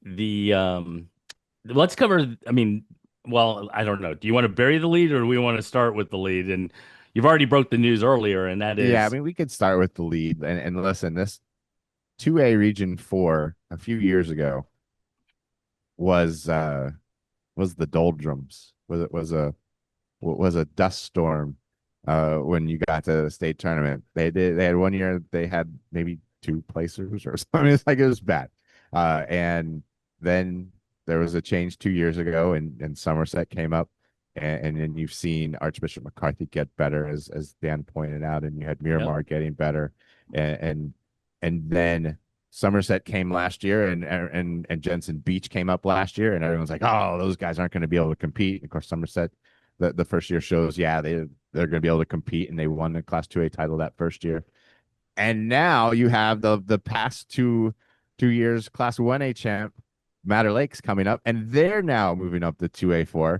let's cover. I mean, well, I don't know. Do you want to bury the lead, or do we want to start with the lead? And you've already broke the news earlier, and that yeah, I is, mean, we could start with the lead and listen, this 2A Region 4 a few years ago was the doldrums. Was a dust storm when you got to the state tournament. They had one year they had maybe two placers or something. It's like it was bad. And then there was a change 2 years ago and Somerset came up and then you've seen Archbishop McCarthy get better as Dan pointed out, and you had yep, Miramar getting better and and, and then Somerset came last year and Jensen Beach came up last year and everyone's like, oh, those guys aren't going to be able to compete. Of course, Somerset the first year shows, yeah, they're going to be able to compete, and they won the Class 2A title that first year. And now you have the past two years Class 1A champ Matter Lakes coming up, and they're now moving up to 2A4.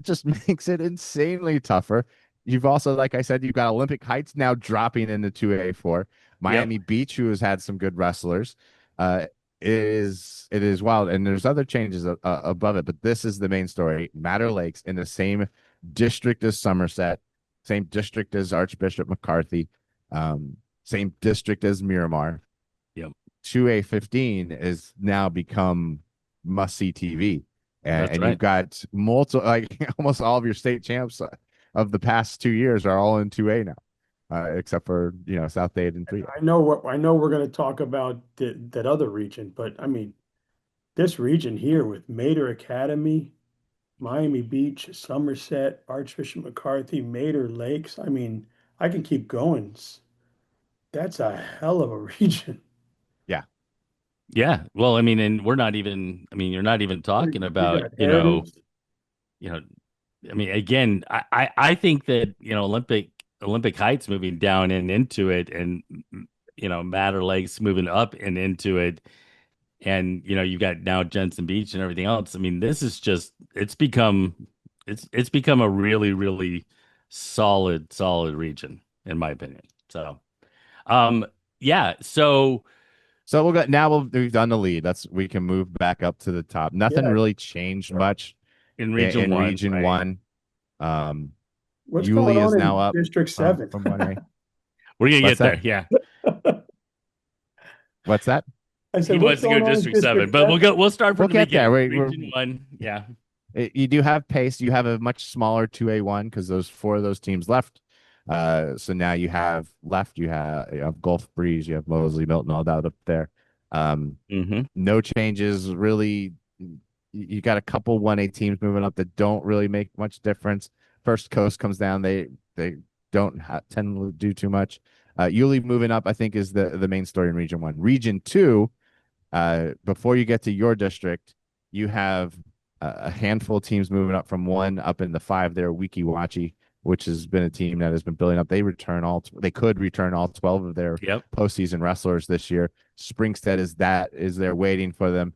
It just makes it insanely tougher. You've also, like I said, you've got Olympic Heights now dropping into 2A4. yep, Miami Beach, who has had some good wrestlers, uh, it is wild. And there's other changes above it, but this is the main story. Matter Lakes in the same district as Somerset, same district as Archbishop McCarthy, same district as Miramar. yep. 2A15 is now become must see TV. and, That's and you've right. got multiple, like almost all of your state champs of the past 2 years are all in 2A now, except for South Dade and 3A. I know we're going to talk about that other region, but I mean, this region here with Mater Academy, Miami Beach, Somerset, Archbishop McCarthy, Mater Lakes. I mean, I can keep going. That's a hell of a region. Yeah, Yeah. Well, I mean, and we're not even, I mean, you're not even talking You about, got Heritage. you know, I mean, again, I think that, Olympic Heights moving down and into it and, Matter Lakes moving up and into it. And, you've got now Jensen Beach and everything else. I mean, this is just, it's become a really, really solid region, in my opinion. So, um, yeah. So so we'll go now. We've done the lead. We can move back up to the top. Nothing Yeah. really changed much in in, Region in One, Region right? One. Um, What's going Yulee is on now in up District from 7? 1A. We're gonna What's get that? there. Yeah. What's that? I He said, what's wants to go going on in District Seven, District but we'll 7? go. We'll start We'll from the get there. beginning. We're Region One, yeah. you do have pace. You have a much smaller 2A1 because those four of those teams left. So now you have Gulf Breeze, you have Mosley, Milton, all that up there. Um, Hmm. no changes really. You got a couple 1A teams moving up that don't really make much difference. First Coast comes down. They don't tend to do too much. Yulee moving up, I think, is the main story in Region 1. Region 2, before you get to your district, you have a handful of teams moving up from 1 up in the 5 there. Wiki Wachi, which has been a team that has been building up. They could return all 12 of their Yep. postseason wrestlers this year. Springstead is there waiting for them.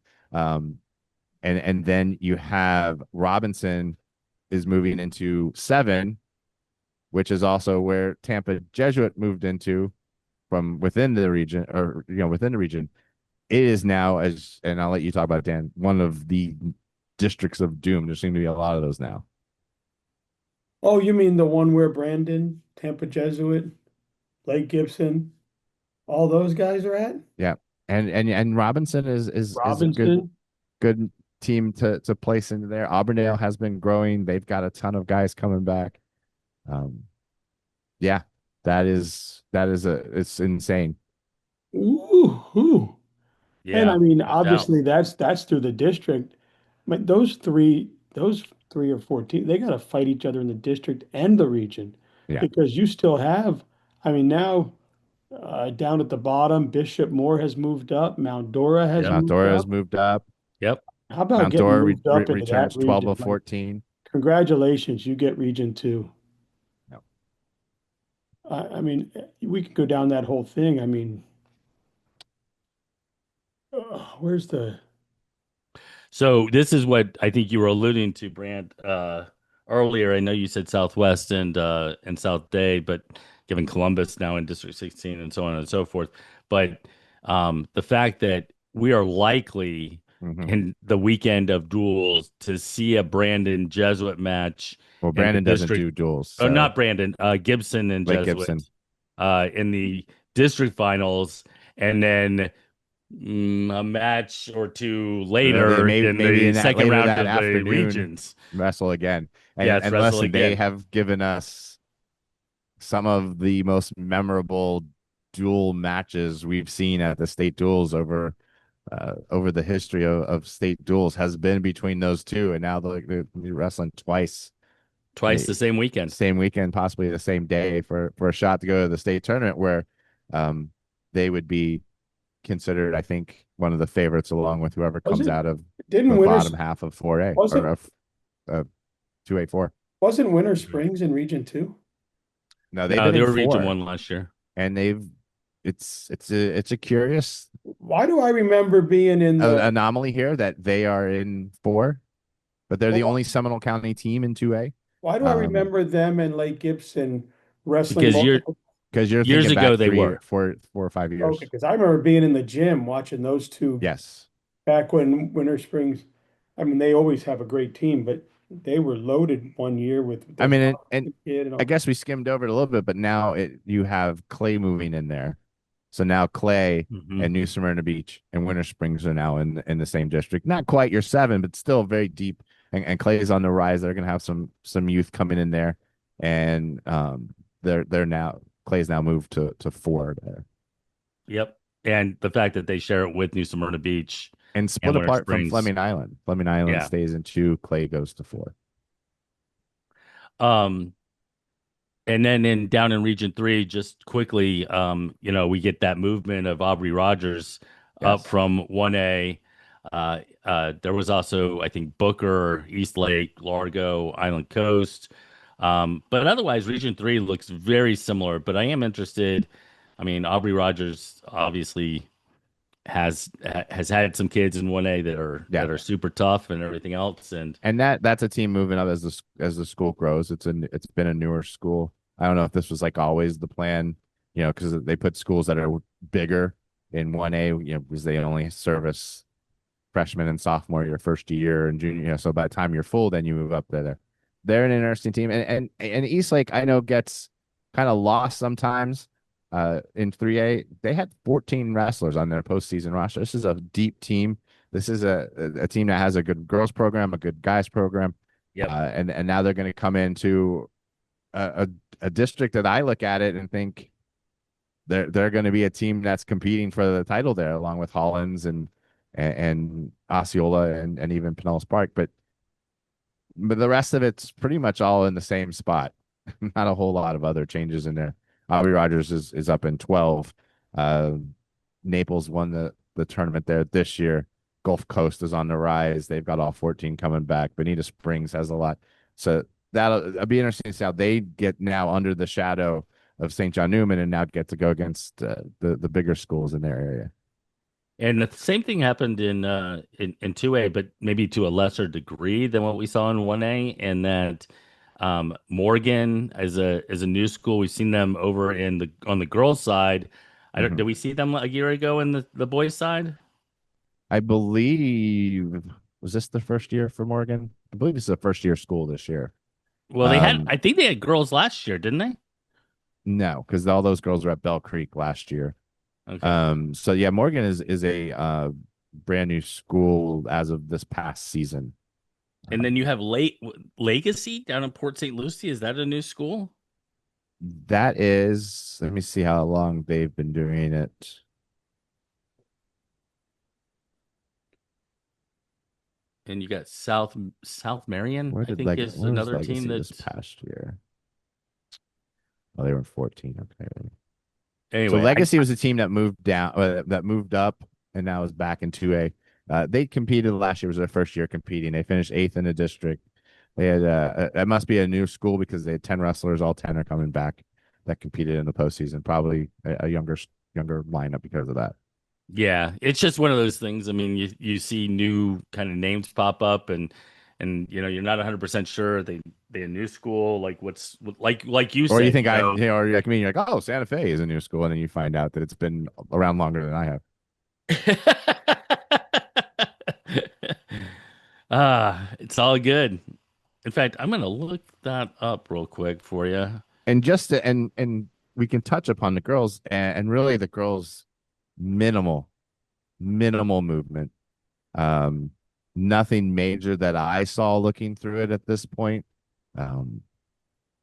And then you have Robinson is moving into 7, which is also where Tampa Jesuit moved into from within the region, or within the region. It is now, and I'll let you talk about it, Dan, one of the districts of doom. There seem to be a lot of those now. Oh, you mean the one where Brandon, Tampa Jesuit, Lake Gibson, all those guys are at? Yeah, and Robinson is a good Robinson? good team to place into there. Auburndale has been growing. They've got a ton of guys coming back. Um, yeah, it's insane. Ooh. And I Yeah. mean, No doubt. obviously that's through the district. But those three or four teams, they got to fight each other in the district and the region Yeah, because you still have, I mean, now down at the bottom, Bishop Moore has moved up, Mount Dora has Yep. Mount moved Dora has up. moved up. How about Mount getting Dora moved up into that returns 12 region? of Like, 14. congratulations, you get Region 2. No. I mean, we could go down that whole thing. I mean, where's the, So this is what I think you were alluding to, Brand, earlier. I know you said Southwest and South Day, but given Columbus now in District 16 and so on and so forth. But the fact that we are likely Hmm. in the weekend of duels to see a Brandon Jesuit match Well, in the Brandon doesn't district, do duels, oh, so not Brandon, Gibson and Lake Gibson. Jesuit in the district finals, and then a match or two They later may in maybe the in that second later round that of the afternoon regions. wrestle again. And Yes, and wrestle listen, they again. have given us some of the most memorable duel matches we've seen at the state duels over the history of state duels has been between those two, and now they're wrestling twice, Twice eh, the same weekend. same weekend, possibly the same day for a shot to go to the state tournament where um, they would be considered, I think, one of the favorites along with whoever comes wasn't, out of didn't the Winter, bottom half of 4A or wasn't, of 2A4. wasn't Winter Springs in Region 2? No, they've No, been they in were Region 4, One last year and it's a curious Why do I remember being in the, anomaly here that they are in 4, but they're the well, only Seminole County team in 2A. why do I Um, remember them and Lake Gibson wrestling because multiple? because you're years thinking back ago they three, were. 4 or 5 years. Okay, because I remember being in the gym watching those two Yes. back when Winter Springs. I mean, they always have a great team, but they were loaded one year with I the mean, Robinson kid and I all. guess we skimmed over it a little bit, but now you have Clay moving in there. So now Clay Hmm. and New Smyrna Beach and Winter Springs are now in the same district. Not quite your seven, but still very deep. And Clay is on the rise. They're going to have some youth coming in there, and they're now Clay's now moved to four there Yep. And the fact that they share it with New Smyrna Beach and and split Winter apart from Springs. Fleming Island. Fleming Island Yeah. stays in two. Clay goes to four. Um, and then in down in Region 3, just quickly, we get that movement of Aubrey Rogers up Yes. from 1A. There was also, I think, Booker, East Lake, Largo, Island Coast. But otherwise, Region 3 looks very similar. But I am interested. I mean, Aubrey Rogers obviously has had some kids in 1A Yeah. that are super tough and everything else. And And that's a team moving up as the school grows. It's been a newer school. I don't know if this was like always the plan, because they put schools that are bigger in 1A, because they only service freshman and sophomore your first year and junior. So by the time you're full, then you move up there. They're an interesting team, and Eastlake I know gets kind of lost sometimes. In 3A, they had 14 wrestlers on their postseason roster. This is a deep team. This is a team that has a good girls program, a good guys program, yep. and now they're going to come into a district that I look at it and think they're going to be a team that's competing for the title there, along with Hollins and Osceola and even Pinellas Park. But the rest of it's pretty much all in the same spot. Not a whole lot of other changes in there. Aubrey Rogers is up in 12. Uh, Naples won the tournament there this year. Gulf Coast is on the rise. They've got all 14 coming back. Bonita Springs has a lot. So that'll be interesting to see how they get now under the shadow of St. John Newman and now get to go against the bigger schools in their area. And the same thing happened in 2A, but maybe to a lesser degree than what we saw in 1A. And that Morgan as a new school, we've seen them over in the on the girls' side. I don't, Mhm. did we see them a year ago in the boys' side? I believe was this the first year for Morgan? I believe it's the first year school this year. Well, Um, I think they had girls last year, didn't they? no, because all those girls were at Bell Creek last year. Okay. So yeah, Morgan is a brand new school as of this past season. And then you have Legacy down in Port St. Lucie. Is that a new school? That is, let me see how long they've been doing it. And you got South Marion, I think is Where was another team Legacy this that. past year? Oh, they were 14. Okay. So Anyway, Legacy was a team that moved down, that moved up, and now is back in 2A. They competed last year. Was their first year competing. They finished eighth in the district. They had it must be a new school because they had 10 wrestlers. All 10 are coming back that competed in the postseason. Probably a younger lineup because of that. yeah, it's just one of those things. I mean, you see new kind of names pop up, and you're not 100% sure they a new school, like what's like you Or you said, think or like me, you're like, oh, Santa Fe is a new school, and then you find out that it's been around longer than I have. It's all good. In fact, I'm gonna look that up real quick for you. And and we can touch upon the girls and really the girls minimal minimal movement. Um, Nothing major that I saw looking through it at this point. Um,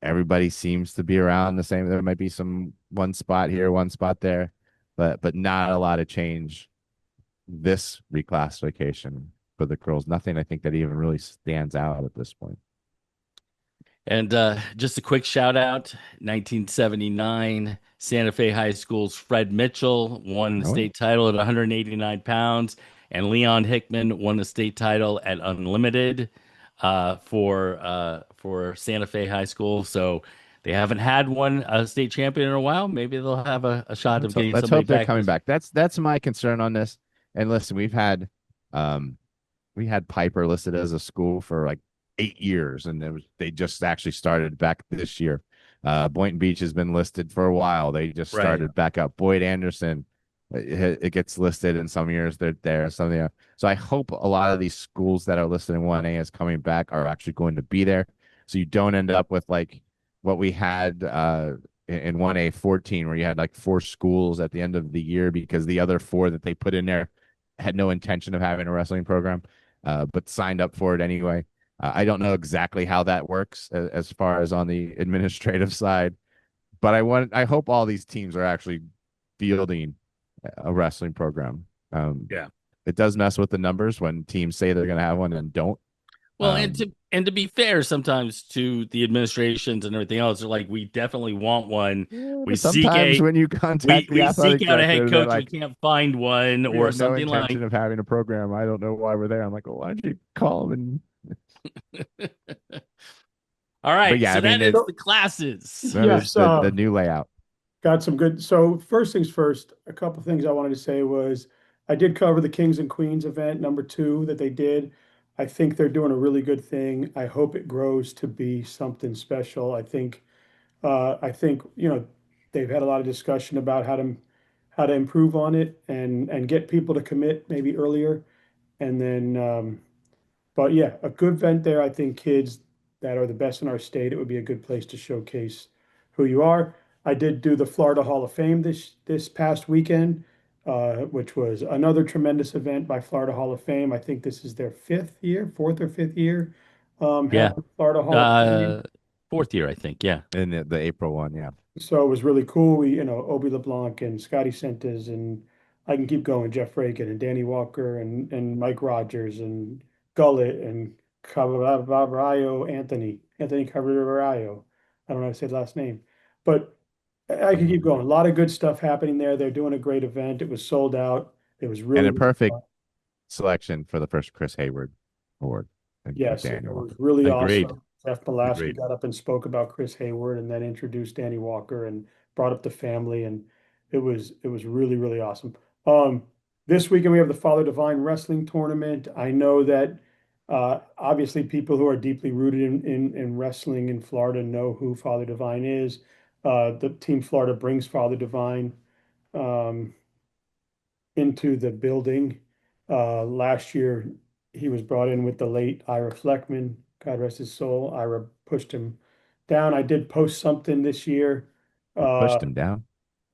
Everybody seems to be around the same. There might be some one spot here, one spot there, but not a lot of change this reclassification for the girls. Nothing I think that even really stands out at this point. And just a quick shout out 1979, Santa Fe High School's Fred Mitchell won the Oh, yeah. state title at 189 pounds, and Leon Hickman won the state title at unlimited for Santa Fe High School. So they haven't had one a state champion in a while. Maybe they'll have a shot of getting Let's somebody hope they're back coming this. back. That's my concern on this. And listen, um we had Piper listed as a school for like 8 years, and they just actually started back this year. Boynton Beach has been listed for a while. They just Right. started back up. Boyd Anderson, it gets listed, and some years they're there, some they are. So I hope a lot of these schools that are listed in 1A as coming back are actually going to be there. So you don't end up with like what we had in 1A14 where you had like 4 schools at the end of the year because the other 4 that they put in there had no intention of having a wrestling program, but signed up for it anyway. I don't know exactly how that works as far as on the administrative side, but I hope all these teams are actually fielding a wrestling program. Yeah. It does mess with the numbers when teams say they're going to have one and don't. Well, and to be fair, sometimes to the administrations and everything else, they're like, we definitely want one. Yeah, We but seek sometimes a when you contact the we seek athletic out a head director, they're coach. We like, can't find one "We or have no something like. intention of having a program. I don't know why we're there." I'm like, "Well, why don't you call them?" All But right, yeah, I so mean, that it is So, the classes. that is yes, the new layout. got some good. So first things first, a couple things I wanted to say was I did cover the Kings and Queens event #2 that they did. I think they're doing a really good thing. I hope it grows to be something special. I think they've had a lot of discussion about how to improve on it and get people to commit maybe earlier, and then but yeah, a good event there. I think kids that are the best in our state, it would be a good place to showcase who you are. I did do the Florida Hall of Fame this past weekend, which was another tremendous event by Florida Hall of Fame. I think this is their fourth or fifth year, Yeah. having Florida Hall of Fame. Uh, fourth year, I think. Yeah. In the April one, yeah. So it was really cool. Obi LeBlanc and Scotty Sentis, and I can keep going, Jeff Reagan and Danny Walker and Mike Rogers and Gullet and Cavallo Anthony Cavallo. I don't know how to say the last name, but I can keep going. A lot of good stuff happening there. They're doing a great event. It was sold out. It was And really, a really perfect fun. selection for the first Chris Hayward award with Yes, it Daniel was Walker. really Agreed. awesome. Jeff Pulaski Agreed. got up and spoke about Chris Hayward and then introduced Danny Walker and brought up the family, and it was really, really awesome. Um, this weekend we have the Father Divine Wrestling Tournament. I know that obviously people who are deeply rooted in wrestling in Florida know who Father Divine is. The Team Florida brings Father Divine. Um, into the building. Last year, he was brought in with the late Ira Fleckman. God rest his soul. Ira pushed him down. I did post something this year. You Uh, pushed him down.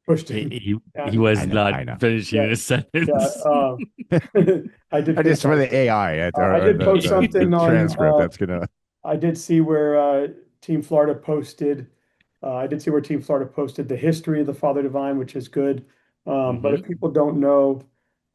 pushed He, him he, he down. was I know, not I know. finishing Yeah, his yeah. sentence. I did put Just for something. the AI I or did post the something on. transcript, that's gonna. I did see where Team Florida posted. I did see where Team Florida posted the history of the Father Divine, which is good. But if Hmm. people don't know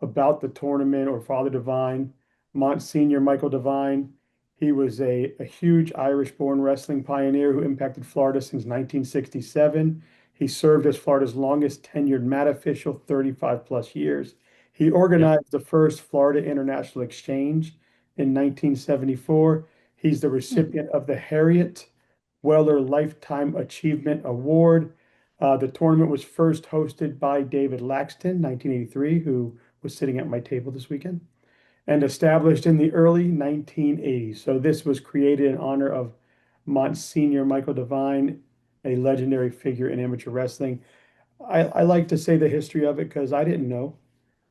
about the tournament or Father Divine, Monsignor Michael Divine, he was a huge Irish-born wrestling pioneer who impacted Florida since 1967. He served as Florida's longest tenured mat official, 35 plus years. He Yep. organized the first Florida International Exchange in 1974. He's the recipient of the Harriet Weller Lifetime Achievement Award. The tournament was first hosted by David Laxton, 1983, who was sitting at my table this weekend, and established in the early 1980s. So this was created in honor of Monsignor Michael Devine, a legendary figure in amateur wrestling. I like to say the history of it because I didn't know.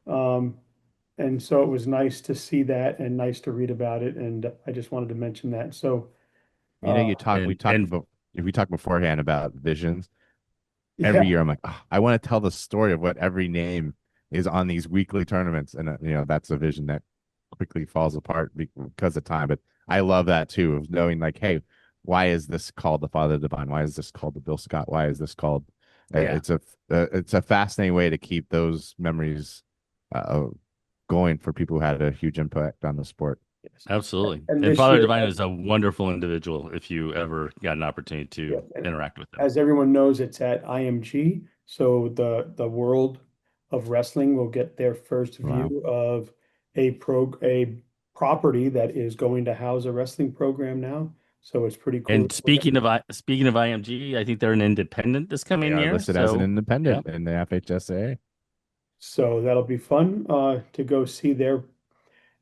Um, and so it was nice to see that and nice to read about it. And I just wanted to mention that. So, uh, We And talked about, if we talked beforehand about visions, yeah, every year I'm like, oh, I want to tell the story of what every name is on these weekly tournaments. And, that's a vision that quickly falls apart because of time. But I love that too, of knowing like, hey, why is this called the Father Divine? Why is this called the Bill Scott? Why is this called? yeah, It's a fascinating way to keep those memories uh, going for people who had a huge impact on the sport. yes. absolutely. And And this Father year, Divine is a wonderful individual if you ever got an opportunity yeah, to and interact with them. as everyone knows, it's at IMG. So the world of wrestling will get their first Wow. view of a property that is going to house a wrestling program now. So it's pretty cool. And speaking of IMG, I think they're an independent this They coming are year. listed as an So yeah, independent in the FHSA. So that'll be fun to go see their.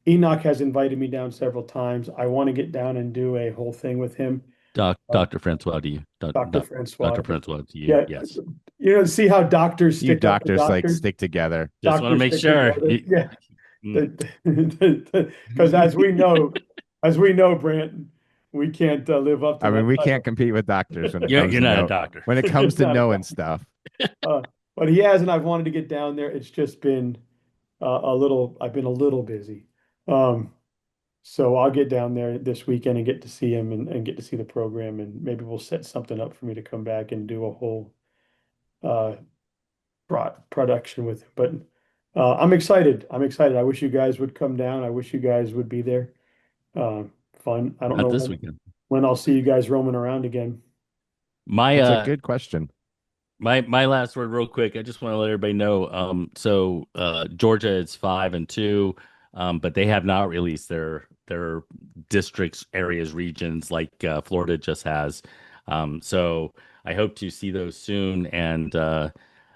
Enoch has invited me down several times. I want to get down and do a whole thing with him. Uh, Dr. Francois to you, Dr. Francois. Dr. Francois to you. Yeah, Yes, see how doctors You stick up for doctors like doctors? stick together. just want to Doctors make stick sure. together. Yeah. Mm. Because as we know, Brant, we can't live up to I mean, that we can't title. compete with doctors when it You're comes you're to not a doctor. when it comes to Not a knowing doubt. stuff. Uh, but he has, and I've wanted to get down there. It's just been I've been a little busy. Um, so I'll get down there this weekend and get to see him and get to see the program, and maybe we'll set something up for me to come back and do a whole uh, production with him. But I'm excited. I'm excited. I wish you guys would come down. I wish you guys would be there. Uh, Fun. I don't Not know this weekend. when I'll see you guys roaming around again. My That's a good question. my last word real quick. I just want to let everybody know. Georgia is 5-2, but they have not released their districts, areas, regions like Florida just has. So I hope to see those soon. And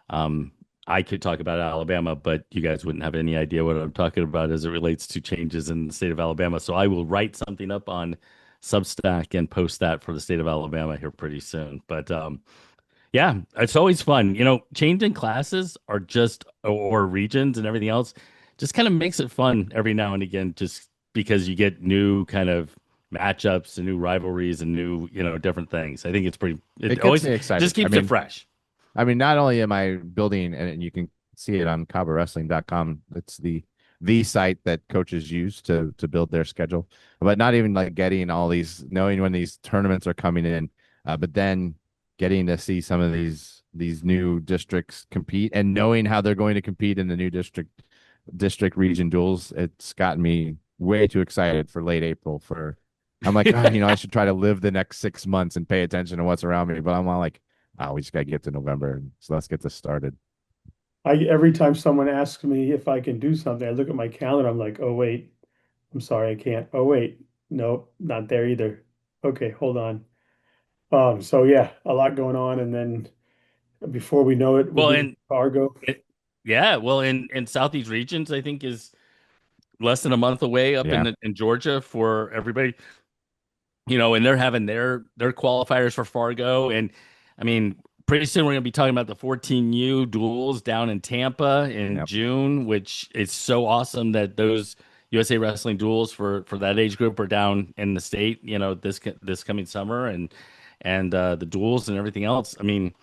um, I could talk about Alabama, but you guys wouldn't have any idea what I'm talking about as it relates to changes in the state of Alabama. So I will write something up on Substack and post that for the state of Alabama here pretty soon. But yeah, it's always fun. Changing classes are just, or regions and everything else, just kind of makes it fun every now and again, just because you get new kind of matchups and new rivalries and new, different things. I think It it gets always me excited. just keeps it fresh. I mean, not only am I building, and you can see it on CaboWrestling.com. It's the site that coaches use to build their schedule, but not even like getting all these, knowing when these tournaments are coming in, but then getting to see some of these new districts compete and knowing how they're going to compete in the new district region duels. It's gotten me way too excited for late April. I'm like, oh, I should try to live the next 6 months and pay attention to what's around me, but I'm all like, oh, we just got to get to November. So let's get this started. Every time someone asks me if I can do something, I look at my calendar. I'm like, oh wait, I'm sorry, I can't. Oh wait, no, not there either. Okay, hold on. So yeah, a lot going on, and then before we know it, we'll Well, be in and Fargo. yeah, well, in Southeast regions, I think is less than a month away up Yeah. in Georgia for everybody. And they're having their qualifiers for Fargo. And I mean, pretty soon we're going to be talking about the 14U duels down in Tampa in Yep. June, which is so awesome that those USA Wrestling duels for that age group are down in the state, this coming summer, and the duels and everything else. I mean,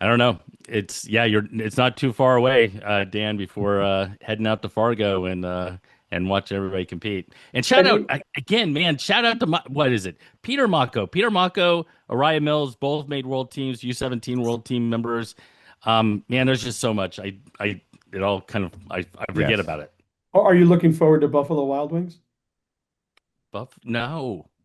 I don't know. It's not too far away, Dan, before heading out to Fargo and watch everybody compete. And shout And out again, man. Shout out to what is it? Peter Mako, Araya Mills, both made world teams, U17 world team members. Man, there's just so much. It all kind of I forget Yes. about it. are you looking forward to Buffalo Wild Wings? No,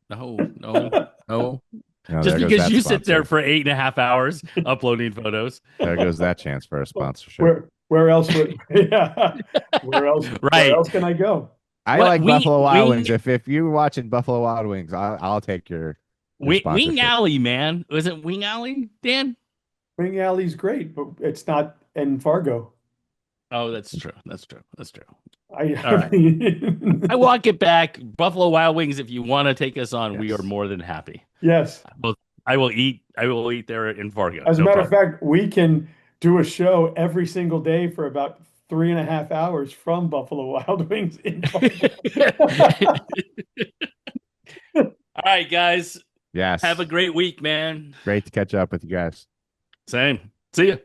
no, no, no. No, Just there goes because that you sit there sponsor. for 8.5 hours uploading photos. There goes that chance for a sponsorship. Where else would yeah, where Right. else can I go? I What like Buffalo Wild wing Wings. If you're watching Buffalo Wild Wings, I'll take your Wing sponsorship. Alley, man. Was it Wing Alley, Dan? Ring Alley's great, but it's not in Fargo. Oh, that's true. That's true. That's true. I, All I right. I mean, walk it back. Buffalo Wild Wings, if you want to take us on, we are Yes. more than happy. yes. Well, I will eat there in Fargo. As a No matter of problem. fact, we can do a show every single day for about 3.5 hours from Buffalo Wild Wings in Fargo. All right, guys. Have a Yes. great week, man. Great to catch up with you guys. Same. See ya.